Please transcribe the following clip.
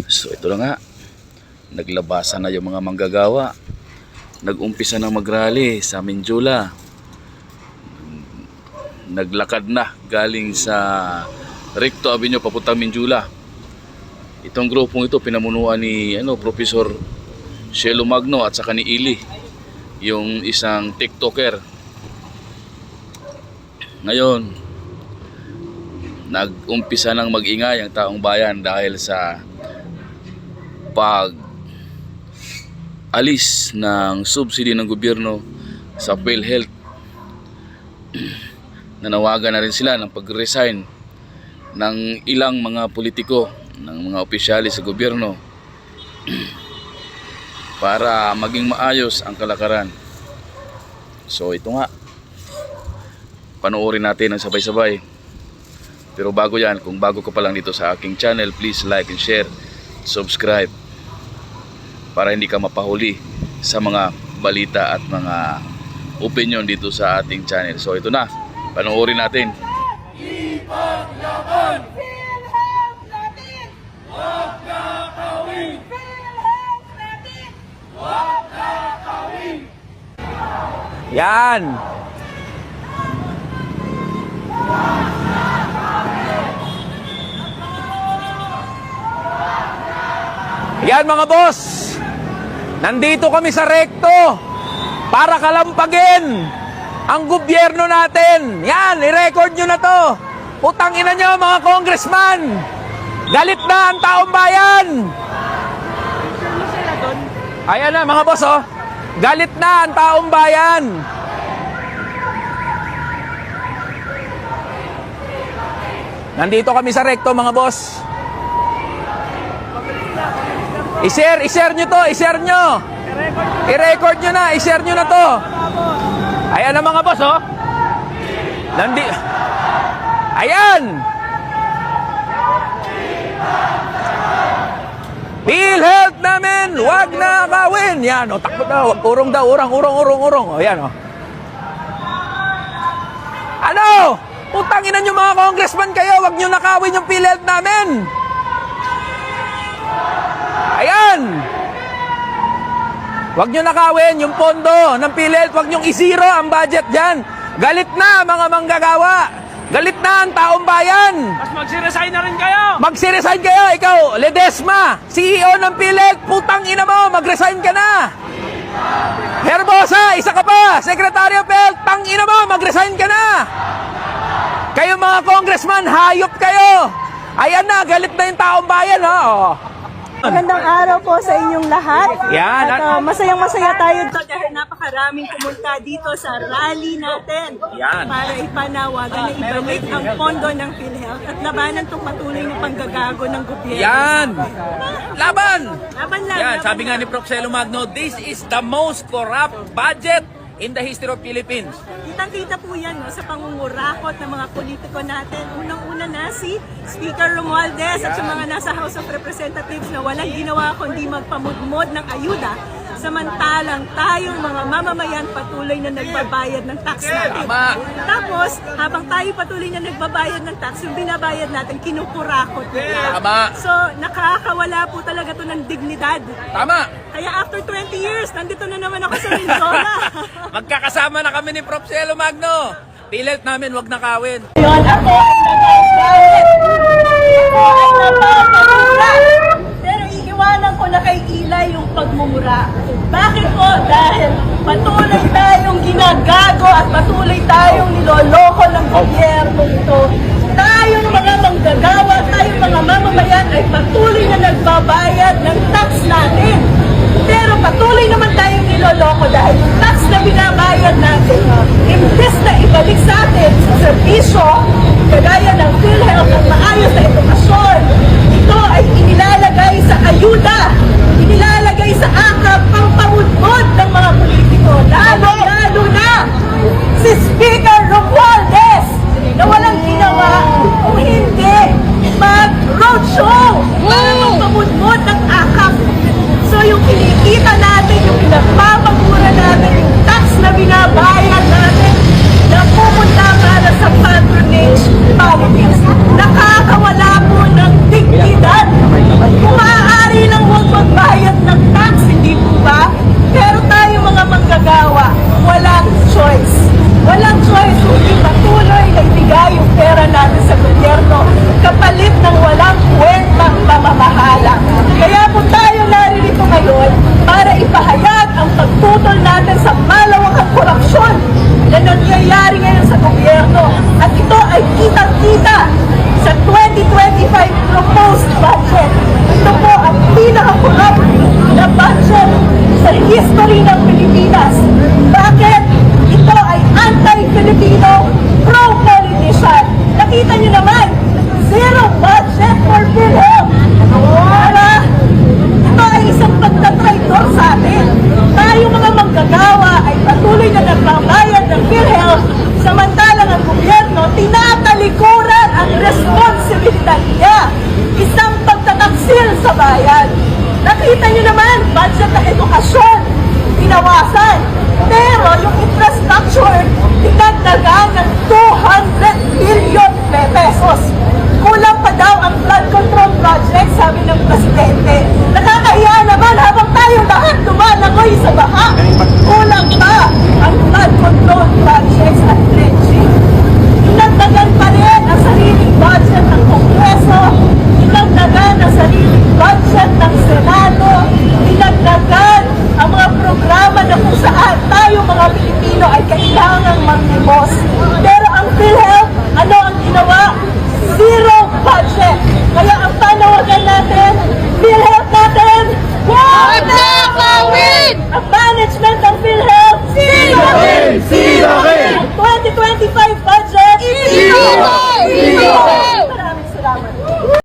So ito na nga, naglabasan na yung mga manggagawa. Nag-umpisa na mag-rally sa Minjula. Naglakad na galing sa Recto Avenue papuntang Minjula. Itong grupong ito pinamunuan ni Professor Shelo Magno at saka ni Ili, yung isang TikToker. Ngayon, nag-umpisa ng mag-ingay ang taong bayan dahil sa pag-alis ng subsidy ng gobyerno sa PhilHealth. Nanawagan na rin sila ng pag-resign ng ilang mga politiko, ng mga opisyales sa gobyerno para maging maayos ang kalakaran. So ito nga, panoorin natin ang sabay-sabay. Pero bago yan, kung bago ka pa lang dito sa aking channel, please like and share, subscribe para hindi ka mapahuli sa mga balita at mga opinion dito sa ating channel. So ito na, panoorin natin. Ipaglaban! PhilHealth natin! Huwag kakawin! PhilHealth natin! Huwag kakawin! Yan! Yan mga boss! Nandito kami sa Recto para kalampagin ang gobyerno natin. Yan, i-record nyo na to. Putang ina nyo mga congressman. Galit na ang taong bayan. Ayan na mga boss oh. Galit na ang taong bayan. Nandito kami sa Recto mga boss. I-share nyo to, i-share nyo. I-record nyo na, i-share nyo na to. Ayan na mga boss oh. Ayan. PhilHealth namin, wag na kawin. Yan oh, takbo daw, wag urong daw, urong. Oh, yan oh. Ano? Putangin nyo mga congressman kayo, wag nyo nakawin yung PhilHealth namin. Ayan. Wag nyo nakawin yung pondo ng PhilHealth, wag nyo i-zero ang budget dyan. Galit na mga manggagawa. Galit na ang taong bayan. Mas magsiresign na rin kayo. Magsiresign kayo. Ikaw, Ledesma, CEO ng PhilHealth, putang ina mo, magresign ka na. Herbosa, isa ka pa, Secretary of Health, tang ina mo, magresign ka na. Kayo mga congressman, hayop kayo. Ayan na, galit na yung taong bayan ha. Oh. Magandang araw po sa inyong lahat. Yan. At masayang-masaya tayo dahil napakaraming pumunta dito sa rally natin. Yan. Para ipanawagan na ibalik ang pondo ng PhilHealth at labanan itong patuloy na panggagago ng gobyerno. Yan. Laban. Laban lang. Yan, laban sabi nga lang. ni Prof. Shelo Magno, this is the most corrupt budget in the history of Philippines. Kitang-kita po yan no, sa pangungurakot ng mga politiko natin. Unang-una na si Speaker Romualdez at yung mga nasa House of Representatives na walang ginawa kundi magpamudmod ng ayuda. Samantalang tayong mga mamamayan patuloy na nagbabayad ng tax natin. Tama. Tapos, habang tayo patuloy na nagbabayad ng tax, yung binabayad natin, kinukurakot nila. Tama. So, nakakawala po talaga to ng dignidad. Tama. Kaya after 20 years, nandito na naman ako sa Minjula. Magkakasama na kami ni Prof. Shelo Magno. PhilHealth namin, wag nakawin. Yun, ako ay nagagalit. Ako ay napapamura. Pero iiwanan ko na kay Ila yung pagmumura. Bakit po? Dahil patuloy tayong ginagago at patuloy tayong niloloko ng gobyerno ito. Tayong mga manggagawa, tayong mga mamamayan ay patuloy na nagbabayad ng tax natin. Pero patuloy naman tayong niloloko dahil yung tax na binabayad natin, imbes na ibalik sa atin sa serbisyo, kagaya ng PhilHealth at maayos na edukasyon, ito ay inilalagay sa ayuda, inilalagay sa akap pang pamudmod ng mga politiko, lalo na si Speaker Romualdez na walang ginawa kung hindi mag-roadshow para magpamudmod ng akap. So yung kinikita natin, yung pinagpapagura natin, yung tax na binabayad natin, na pumunta para sa patronage politics, nakakawala po ng dignidad. Kung sa bayan. Nakita nyo naman, budget ng edukasyon, binawasan. Pero yung infrastructure, dinagdagan ng 200 billion pesos.